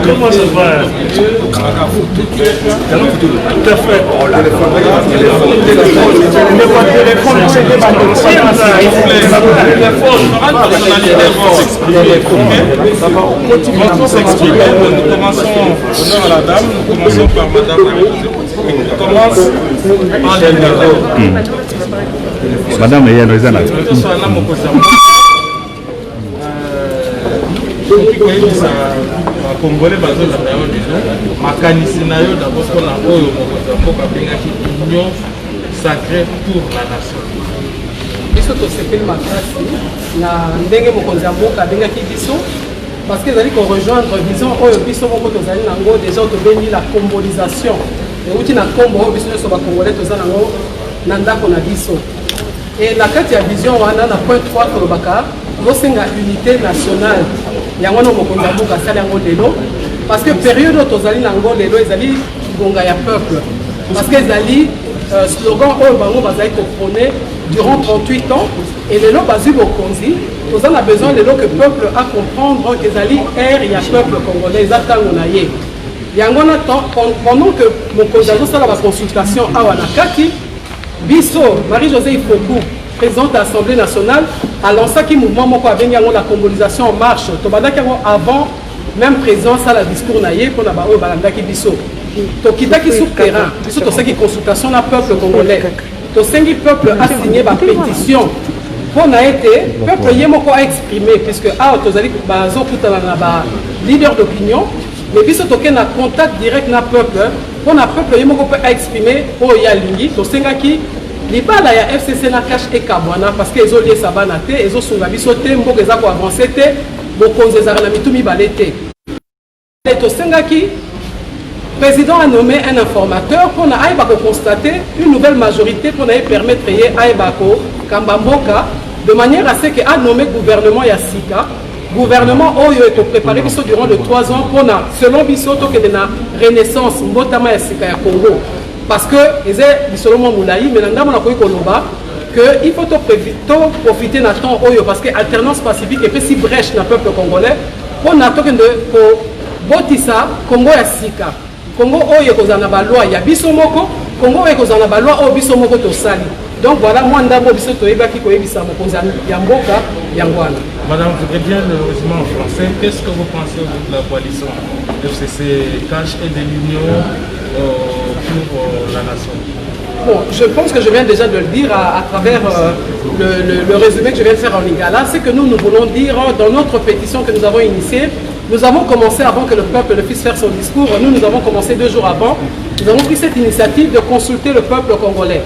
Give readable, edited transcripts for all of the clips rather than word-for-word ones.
Comment ça va? Tout à fait. Nous s'exprimer, nous commençons, honneur à la dame, nous commençons par madame Marie-Josée. On commence par les Madame Yann Congolais bazo la période disons makanisi na yo d'abord pour la oyo mokoza bengaki union sacrée pour la nation. Biso to sepeli makasi na ndenge mokonzi ya mboka bengaki biso parce que ezali ko rejoindre vision oyo biso moko tozali nango déjà tobengi la combolisation euti na kombo oyo biso nyonso bacongolais toza nango na ndako na biso et na kati ya vision wana na point 3 tolobaka tozosenga unité nationale yango wana mokonzi ya mboka asali yango lelo parce que période oyo tozali nango lelo ezali ngonga ya peuple parce que ezali slogan oyo bango bazali koprône durant 38 ans et lelo bazwi bokonzi toza na besoin lelo que peuple a comprendre ezali ère ya peuple congolais eza ntango na ye yango wana pendant que mokonzi azosala baconsultation awa na kati biso Marie-Josée Ifoku présidente de l'Assemblée nationale a lancé un mouvement moko abengi yango la combolisation en marche tobandaki yango avant même président sala discours na ye mpona baoyo balandaki biso tokitaki sur terrain biso tosengi consultation na peuple congolais tosengi peuple a signé bapétition mpona ete peuple ye moko a exprimé puisque awa tozali bazokutana na baleader d'opinion mais biso tokei na contact direct na peuple mpona peuple ye moko mpe a exprimé oyo ye alingi tosengaki libala ya FCC na cache ekabwana parce que ezoliesa bana te ezosunga biso te mboka eza koavance te bokonzi ezala na mitu mibale te tosengaki président a nommé un informateur mpona ayeba koconstater une nouvelle majorité mpona ye permettre ye ayeba kokamba mboka de manière à ce que a nommé gouvernement ya sika gouvernement oyo ekopréparé biso durant de 3 ans mpona selon biso tokende na renaissance mbotama ya sika ya Congo parce que eza lisolo mwa molai mais na ndambo nakoki koloba que il faut profiter na temps oyo parce que alternance pacifique epesi brèche na peuple congolais mpona tokende kobotisa Congo ya sika Congo oyo ekozala na baloi ya biso moko Congo oyo ekozala na baloi oyo biso moko tosali donc voilà mwa ndambo biso toyebaki koyebisa mokonzi ya mboka yango wana. Madame, je voudrais bien le résumé en français. Qu'est-ce que vous pensez de la coalition FCC Cash et de l'Union pour la nation? Bon, je pense que je viens déjà de le dire à travers le résumé que je viens de faire en Lingala. C'est que nous voulons dire dans notre pétition que nous avons initiée, nous avons commencé avant que le peuple ne puisse faire son discours. Nous avons commencé 2 jours avant. Nous avons pris cette initiative de consulter le peuple congolais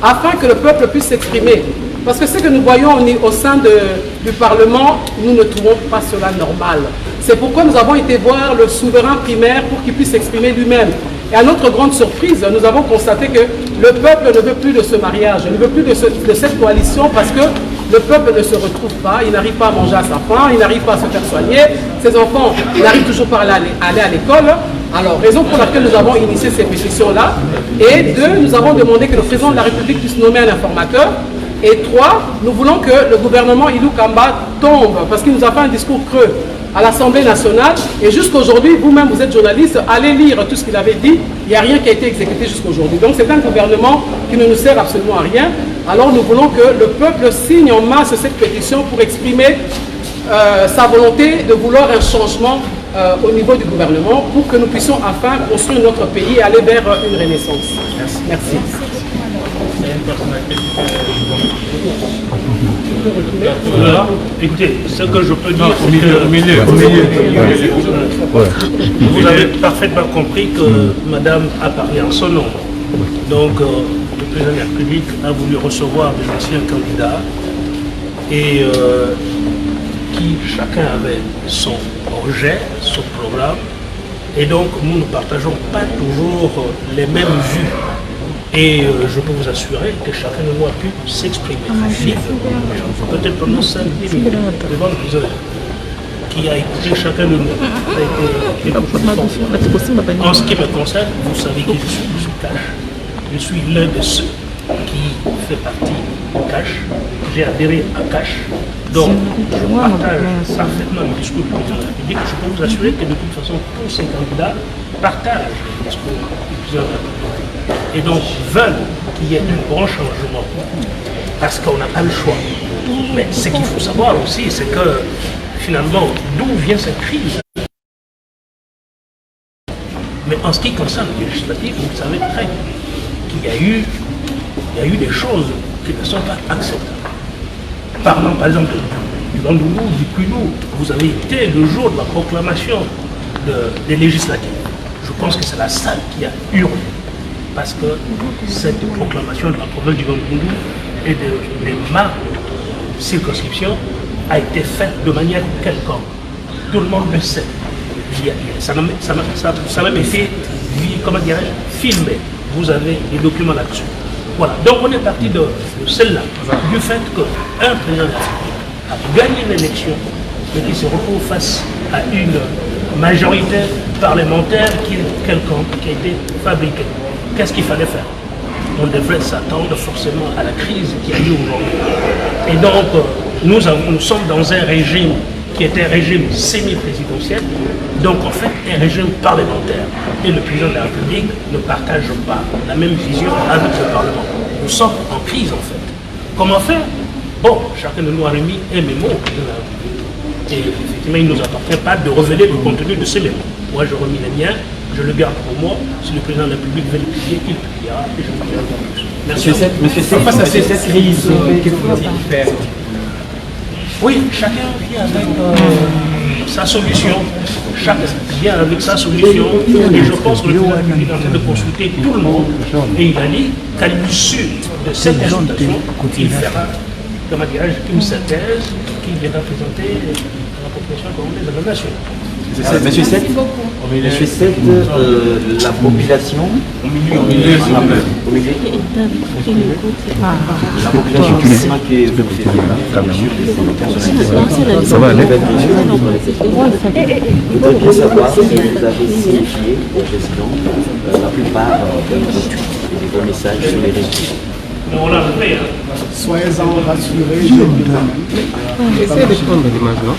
afin que le peuple puisse s'exprimer. Parce que ce que nous voyons au sein du Parlement, nous ne trouvons pas cela normal. C'est pourquoi nous avons été voir le souverain primaire pour qu'il puisse s'exprimer lui-même. Et à notre grande surprise, nous avons constaté que le peuple ne veut plus de ce mariage, ne veut plus de cette coalition parce que le peuple ne se retrouve pas, il n'arrive pas à manger à sa faim, il n'arrive pas à se faire soigner, ses enfants n'arrivent toujours pas à aller à l'école. Alors, raison pour laquelle nous avons initié ces pétitions-là. Et 2, nous avons demandé que le président de la République puisse nommer un informateur. Et 3, nous voulons que le gouvernement Ilou Kamba tombe parce qu'il nous a fait un discours creux à l'Assemblée nationale. Et jusqu'aujourd'hui, vous-même, vous êtes journaliste, allez lire tout ce qu'il avait dit. Il n'y a rien qui a été exécuté jusqu'aujourd'hui. Donc c'est un gouvernement qui ne nous sert absolument à rien. Alors nous voulons que le peuple signe en masse cette pétition pour exprimer sa volonté de vouloir un changement au niveau du gouvernement pour que nous puissions enfin construire notre pays et aller vers une renaissance. Merci. Merci. Écoutez, ce que je peux dire, vous avez parfaitement compris que Madame a parlé en son nom. Donc, le président de la République a voulu recevoir des anciens candidats et qui chacun avait son projet, son programme. Et donc, nous ne partageons pas toujours les mêmes vues. Et je peux vous assurer que chacun de nous a pu s'exprimer librement, peut-être pendant 5-10 minutes, devant le président, qui a écouté chacun de nous. En ce qui me concerne, vous savez qui je suis Cash. Je suis l'un de ceux qui fait partie de Cash. J'ai adhéré à Cash Donc, je partage parfaitement le discours du président de la République. Je peux vous assurer que de toute façon, tous ces candidats partagent le discours du président de la République. Et donc, veulent qu'il y ait un grand changement. Parce qu'on n'a pas le choix. Mais ce qu'il faut savoir aussi, c'est que finalement, d'où vient cette crise? Mais en ce qui concerne le législatif, vous savez très bien qu'il y a eu des choses qui ne sont pas acceptables. Parlons par exemple du Bandundu, du Kwilu. Vous avez été le jour de la proclamation des législatives. Je pense que c'est la salle qui a hurlé. Parce que cette proclamation de la province du Bandundu et de ma circonscription a été faite de manière quelconque. Tout le monde le sait. Ça a même été, comment dirais-je, filmé. Vous avez des documents là-dessus. Voilà. Donc on est parti de celle-là, du fait qu'un président a gagné l'élection, mais qui se retrouve face à une majorité parlementaire qui est quelconque, qui a été fabriquée. Qu'est-ce qu'il fallait faire? On devrait s'attendre forcément à la crise qui a eu aujourd'hui. Et donc, nous sommes dans un régime qui est un régime semi-présidentiel, donc en fait un régime parlementaire. Et le président de la République ne partage pas la même vision avec le Parlement. Nous sommes en crise en fait. Comment faire? Bon, chacun de nous a remis un mémo au président de la République. Et effectivement, il ne nous appartient pas de révéler le contenu de ces mémos. Moi, je remis les miens, je le garde pour moi. Si le président de la République veut le publier, il publiera et je vous dirai encore plus. Merci. Face à cette crise, que faut-il faire? Oui, chacun vient avec sa solution. Chacun vient avec sa solution. Et je pense que le président de la République est en train de consulter tout le monde. Et il a dit qu'à l'issue de cette consultation, il fera, comment dirais-je, une synthèse qu'il viendra présenter à la population congolaise de la nation. Monsieur 7, la population, la population finalement qui est ça va aller. Je voudrais bien savoir si vous avez signifié au président la plupart de vos messages sur les réseaux. On l'a fait. Soyez-en rassurés, je Essayez de prendre l'image, non?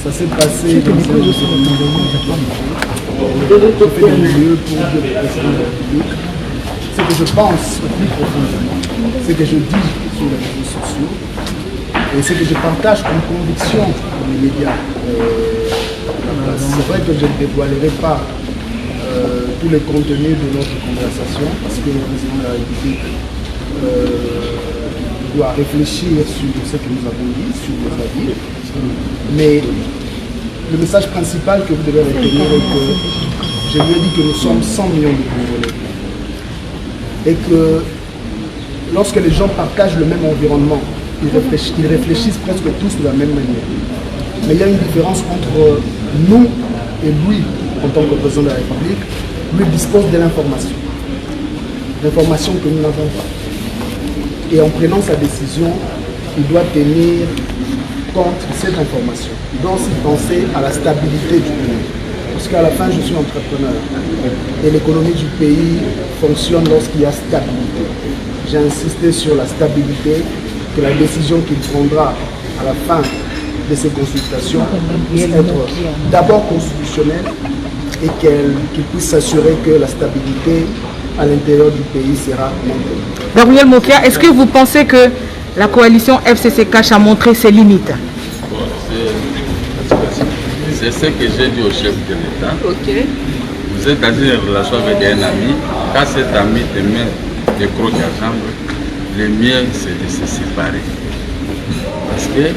ça s'est passé dans un milieu pour le président de la République. Ce que je pense plus profondément, ce que je dis sur les réseaux sociaux et ce que je partage comme conviction dans les médias. C'est vrai que je ne dévoilerai pas tous les contenus de notre conversation parce que le président de la République doit réfléchir sur ce que nous avons dit, sur nos avis. Mais le message principal que vous devez retenir est que je lui ai dit que nous sommes 100 millions de Congolais. Et que lorsque les gens partagent le même environnement, ils réfléchissent presque tous de la même manière. Mais il y a une différence entre nous et lui, en tant que président de la République. Lui dispose de l'information. L'information que nous n'avons pas. Et en prenant sa décision, il doit tenir compte de cette information. Il doit aussi penser à la stabilité du pays. Parce qu'à la fin, je suis entrepreneur. Et l'économie du pays fonctionne lorsqu'il y a stabilité. J'ai insisté sur la stabilité, que la décision qu'il prendra à la fin de ces consultations puisse être d'abord constitutionnelle et qu'il puisse s'assurer que la stabilité à l'intérieur du pays sera maintenue. Gabriel Mokia, est-ce que vous pensez que la coalition FCC-Cash a montré ses limites? C'est ce que j'ai dit au chef de l'État. Okay. Vous êtes dans une relation avec un ami. Quand cet ami te met des crocs à jambe, le mieux c'est de se séparer. Parce que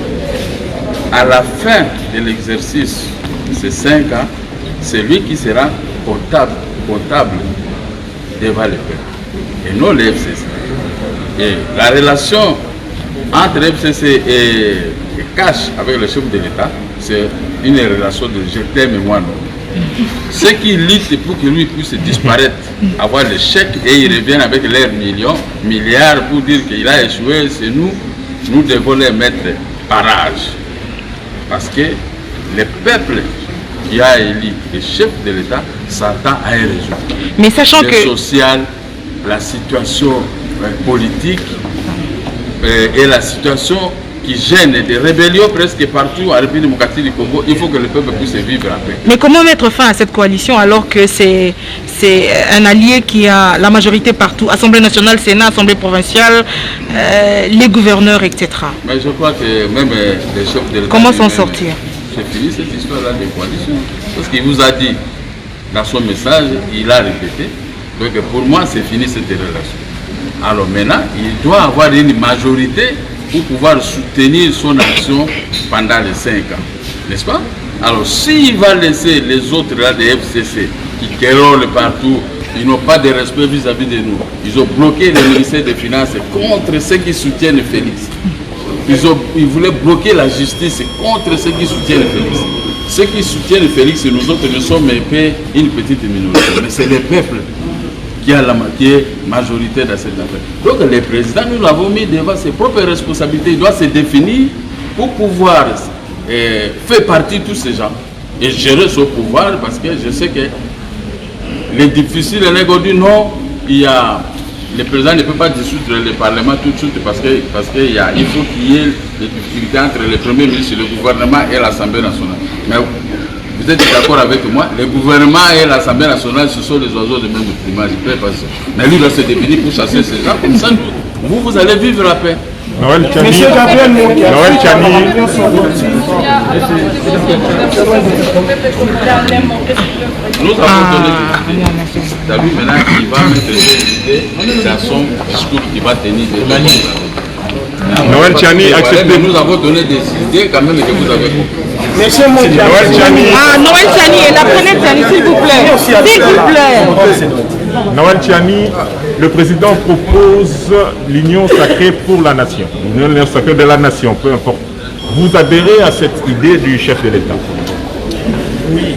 à la fin de l'exercice, ces 5 ans, c'est lui qui sera comptable devant le peuple. Et non le FCC. Et la relation entre FCC et Cash avec le chef de l'État, c'est une relation de je t'aime et moi non. Ceux qui luttent pour que lui puisse disparaître, avoir le chèque et ils reviennent avec leurs milliards pour dire qu'il a échoué, c'est nous, nous devons les mettre barrage. Parce que le peuple qui a élu le chef de l'État s'attend à un résultat. Mais sachant le que social, la situation politique et la situation qui gênent, des rébellions presque partout en République démocratique du Congo, il faut que le peuple puisse vivre en paix. Mais comment mettre fin à cette coalition alors que c'est un allié qui a la majorité partout, Assemblée nationale, Sénat, Assemblée provinciale, les gouverneurs, etc. Mais je crois que même les chefs de l'État... Comment s'en sortir? J'ai fini cette histoire-là de coalition. Parce qu'il vous a dit, dans son message, il a répété. Donc pour moi, c'est fini cette relation. Alors maintenant, il doit avoir une majorité pour pouvoir soutenir son action pendant les 5 ans. N'est-ce pas? Alors s'il va laisser les autres là des FCC qui querellent partout, ils n'ont pas de respect vis-à-vis de nous. Ils ont bloqué le ministère des Finances contre ceux qui soutiennent Félix. Ils voulaient bloquer la justice contre ceux qui soutiennent Félix. Ceux qui soutiennent Félix, nous autres, nous sommes une petite minorité. Mais c'est le peuple qui est majoritaire dans cette affaire. Donc le président, nous l'avons mis devant ses propres responsabilités. Il doit se définir pour pouvoir faire partie de tous ces gens et gérer son pouvoir, parce que je sais que les difficiles, les nègres disent non, le président ne peut pas dissoudre le Parlement tout de suite parce qu'il faut qu'il y ait des difficultés entre le Premier ministre, le gouvernement et l'Assemblée nationale. Mais vous êtes d'accord avec moi, le gouvernement et l'Assemblée nationale, ce sont les oiseaux de même plumage. Mais lui doit se définir pour chasser ces gens, comme ça vous allez vivre la paix. Noël Tchani, nous avons donné des idées. C'est lui maintenant qui va mettre des idées dans son discours qui va tenir des Noël Tchani, acceptez. Nous avons donné des idées quand même que vous avez compris. Noël Tchani. Ah, Noël Tchani, et la prenez Tchani, s'il vous plaît. S'il vous plaît. Noël Tchani, le président propose l'union sacrée pour la nation. L'union sacrée de la nation, peu importe. Vous adhérez à cette idée du chef de l'État? Oui.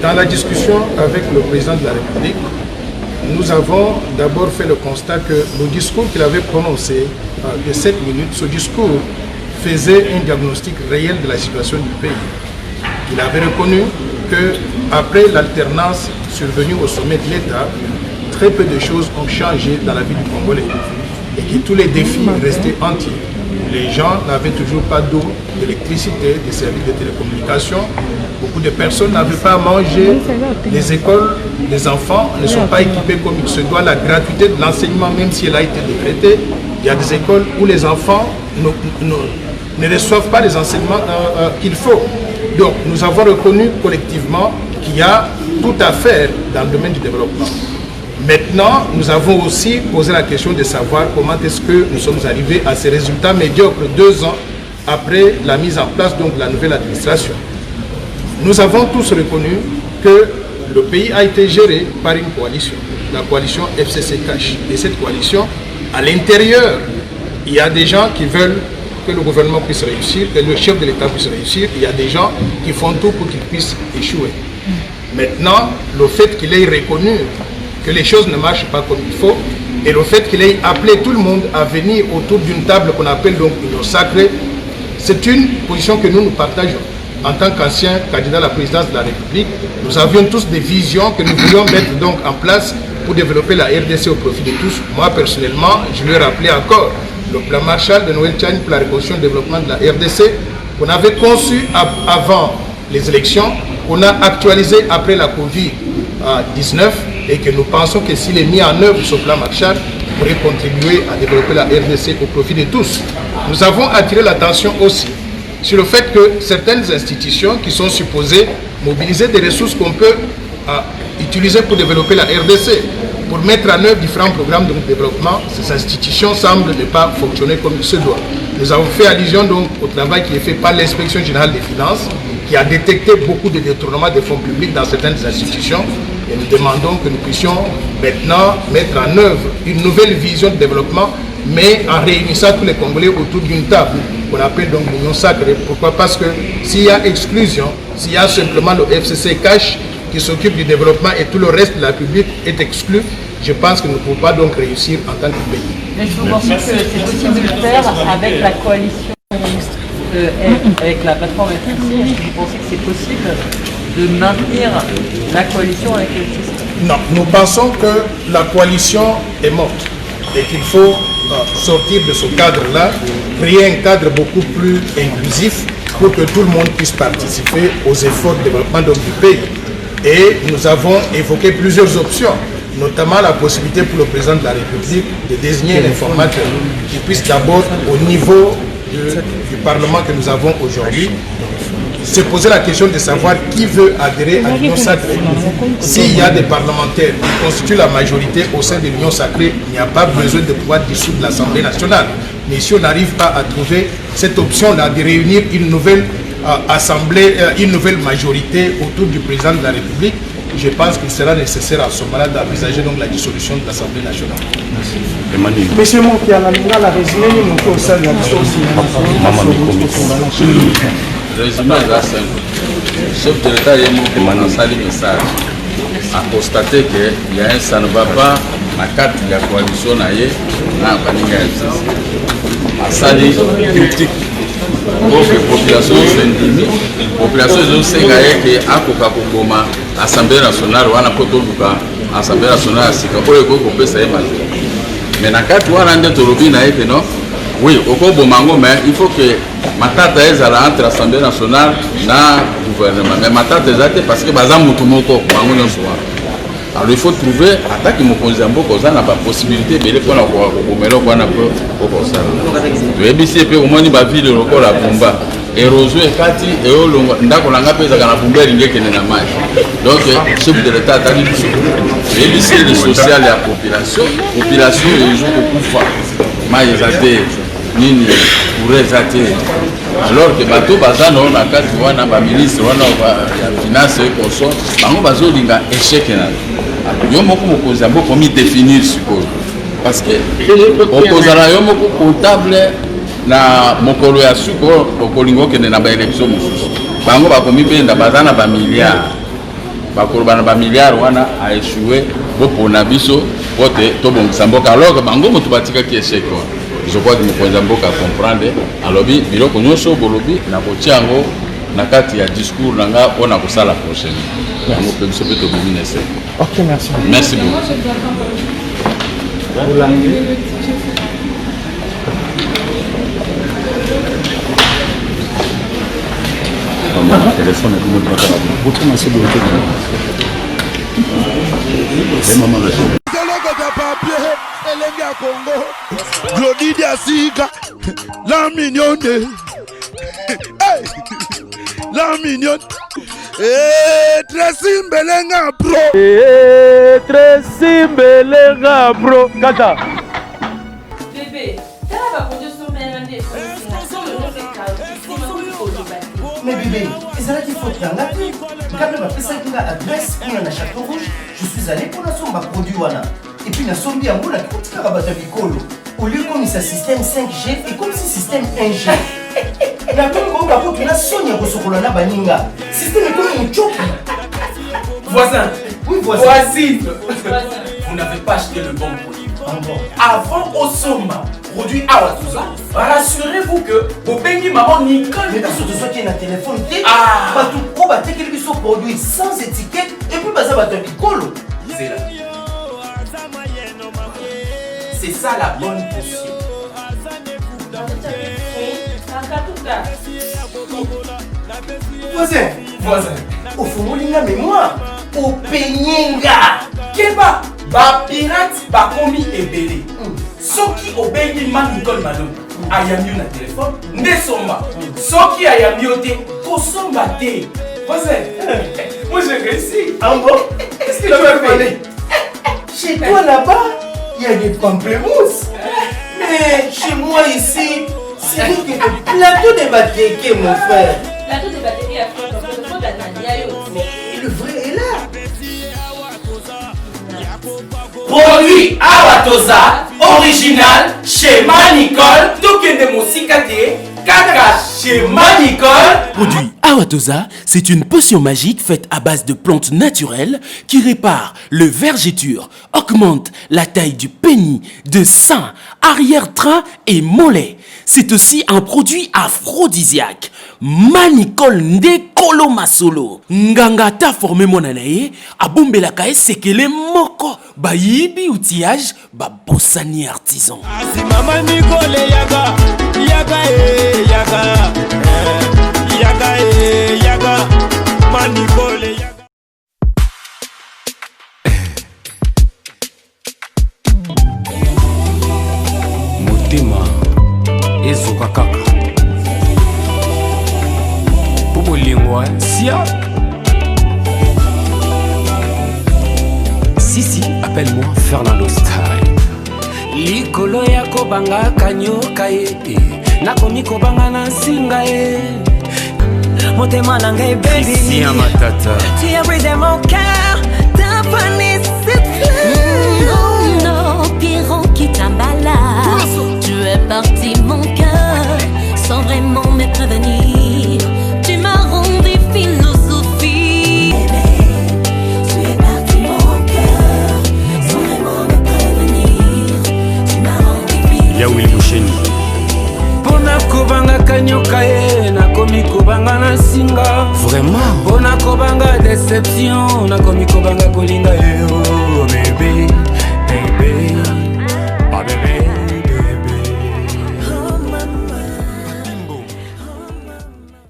Dans la discussion avec le président de la République, nous avons d'abord fait le constat que le discours qu'il avait prononcé de 7 minutes, ce discours faisait un diagnostic réel de la situation du pays. Il avait reconnu qu'après l'alternance survenue au sommet de l'État, très peu de choses ont changé dans la vie du Congolais et que tous les défis restaient entiers. Les gens n'avaient toujours pas d'eau, d'électricité, des services de télécommunication. Beaucoup de personnes n'avaient pas à manger. Les écoles, les enfants ne sont pas équipés comme il se doit. La gratuité de l'enseignement, même si elle a été décrétée, il y a des écoles où les enfants ne reçoivent pas les enseignements qu'il faut. Donc nous avons reconnu collectivement qu'il y a tout à faire dans le domaine du développement. Maintenant, nous avons aussi posé la question de savoir comment est-ce que nous sommes arrivés à ces résultats médiocres 2 ans après la mise en place donc, de la nouvelle administration. Nous avons tous reconnu que le pays a été géré par une coalition, la coalition FCC Cash. Et cette coalition, à l'intérieur, il y a des gens qui veulent que le gouvernement puisse réussir, que le chef de l'État puisse réussir. Il y a des gens qui font tout pour qu'il puisse échouer. Maintenant, le fait qu'il ait reconnu que les choses ne marchent pas comme il faut, et le fait qu'il ait appelé tout le monde à venir autour d'une table qu'on appelle donc l'union sacrée, c'est une position que nous partageons. En tant qu'ancien candidat à la présidence de la République, nous avions tous des visions que nous voulions mettre donc en place pour développer la RDC au profit de tous. Moi, personnellement, je lui ai rappelé encore le plan Marshall de Noël Tchani pour la reconstruction et le développement de la RDC, qu'on avait conçu avant les élections, qu'on a actualisé après la Covid-19, et que nous pensons que s'il est mis en œuvre ce plan Marshall, il pourrait contribuer à développer la RDC au profit de tous. Nous avons attiré l'attention aussi sur le fait que certaines institutions qui sont supposées mobiliser des ressources qu'on peut utiliser pour développer la RDC, pour mettre en œuvre différents programmes de développement, ces institutions semblent ne pas fonctionner comme il se doit. Nous avons fait allusion donc au travail qui est fait par l'Inspection générale des finances, qui a détecté beaucoup de détournements des fonds publics dans certaines institutions. Et nous demandons que nous puissions maintenant mettre en œuvre une nouvelle vision de développement, mais en réunissant tous les Congolais autour d'une table, qu'on appelle donc l'union sacrée. Pourquoi? Parce que s'il y a exclusion, s'il y a simplement le FCC Cash qui s'occupe du développement et tout le reste de la République est exclu, je pense que nous ne pouvons pas donc réussir en tant que pays. Mais je vous pense que c'est possible de le faire avec la coalition, avec la plateforme FCC. Est-ce que vous pensez que c'est possible de maintenir la coalition avec le FCC? Non, nous pensons que la coalition est morte. et qu'il faut sortir de ce cadre-là, créer un cadre beaucoup plus inclusif pour que tout le monde puisse participer aux efforts de développement du pays. Et nous avons évoqué plusieurs options, notamment la possibilité pour le président de la République de désigner un informateur qui puisse d'abord, au niveau du Parlement que nous avons aujourd'hui, se poser la question de savoir qui veut adhérer à l'Union sacrée. S'il y a des parlementaires qui constituent la majorité au sein de l'Union sacrée, il n'y a pas besoin de pouvoir dissoudre l'Assemblée nationale. Mais si on n'arrive pas à trouver cette option-là de réunir une nouvelle assemblée, une nouvelle majorité autour du président de la République, je pense qu'il sera nécessaire à ce moment-là d'envisager donc la dissolution de l'Assemblée nationale. Monsieur Monki, la résumé, au sein de la Résumé est simple. Le chef de l'État est monté dans le message a constaté qu'il y a un ça ne va pas la carte de la coalition na Baninga FCC. A sali critique. Donc la population s'indigne. La population est que akoka kokoma Assemblée nationale wana potoluka Assemblée nationale asika oyo ko kopesa ye majorité. Mais na carte wana nde tolobi na ye que non. Oui, au Kobomango, mais il faut que ma tante est entre l'Assemblée nationale et le gouvernement. Mais ma tante est parce que Bazam Moutoumoko, alors il faut trouver, attaque mon Konzambo, qu'on n'a pas possibilité de faire un peu qu'on a peu ça. Le EBCP au moins il va vivre le record à Pumba. Érosion et Kati et Olongo, Ndakolanga pesa kana Pumba ringue qui n'est pas mal. Donc, chef de l'État a dit le EBCP le social et la population est toujours beaucoup fort. Maïzate. Nini pourrait être alors que bateau bazano na kati wana ba ministre wana ya finance et conso bango bazo linga échec na yo moko mokoza mboko mi définir siko parce que okozala yo moko comptable na mokolo ya suko okolingo kende na ba élection mosusu bango bakomi benda bazana ba milliards bakoloba na ba milliards wana a échoué bopona biso pote tobongisa mboka alors que bango moto batika ki échec wana. Je crois que nous pouvons comprendre. Alors, il y a un peu de na kati ya discours nanga on a pour ça la prochaine. Ok, merci. Merci beaucoup. Glody Diasiga, la mignonne, la mignonne, Tracy Mbelenga bro, Tracy Mbelenga bro, Kata. Bébé, t'as pas pour Dieu sur mais bébé, c'est là qu'il faut te faire. Quand même, après ça, il y a l'adresse, il y a un château rouge. Je suis allé pour la somme, produit. Et puis, la somme, il y a un petit carabat de Vicolo. Au lieu comme ça système 5G, et comme si système 1G. La même chose, par contre, la Sonia Rosokolana Baninga. Système est comme un choc. Voisin. Oui, voisin. Voisine. Vous n'avez pas acheté le bon produit. Avant au Soma, produit Awatuza, rassurez-vous que vos bénis maman Nicole. Mais parce que tu sois qui est un téléphone, pas tout pro, bah t'es qu'ils sont produits sans étiquette et puis bah ça va te Nicole. C'est là. C'est ça la bonne potion. Voisin. Voisin. Au fond, il y a mémoire. Au peigninga. Keba. Ba pirate ba komi ebele. Soki obengi man Nicole Malou. Ayami na téléphone. Ndesomba. Soki ayami ote. Kosomba te. Voisin. Moi j'ai réussi. En bon. Qu'est-ce que tu as fait? Chez toi là-bas, il y a des pamplemousses. Mais chez moi ici, c'est le plateau de Batéké, mon frère. Plateau de Batéké à France, mais le vrai est là. Produit Awatoza, original chez Manicole, Tokende Mosikate, Kaka chez Manicole. Produit Awatoza, c'est une potion magique faite à base de plantes naturelles qui répare le vergeture, augmente la taille du pénis, de sein, arrière-train et mollet. C'est aussi un produit aphrodisiaque. Manicole Ndekolo masolo masolo nganga ata formé mwana na ye abombelaka esekele moko bayibi outillage babosani artisan Mama Nicole yaga yaga yaga yaga yaga Manicole yaga. Motema ezoka kaka Pobolingwa sia. Sisi, appelle-moi Fernando Style. Likolo ya kobanga kanyoka ye nakomi kobanga na singa ye Motema nanga baby si un matata tu as brisé mon cœur t'as fané cette fleur Non, non, Pierrot qui t'emballa Tu es parti mon cœur sans vraiment me prévenir Tu m'as rendu philosophie Tu es parti mon cœur sans vraiment me prévenir Tu m'as rendu philosophie Yawil Moucheni Pona kobanga kanyoka ye nakomi kobanga na singa Vraiment Pona kobanga déception nakomi kobanga kolinga ye oh bébé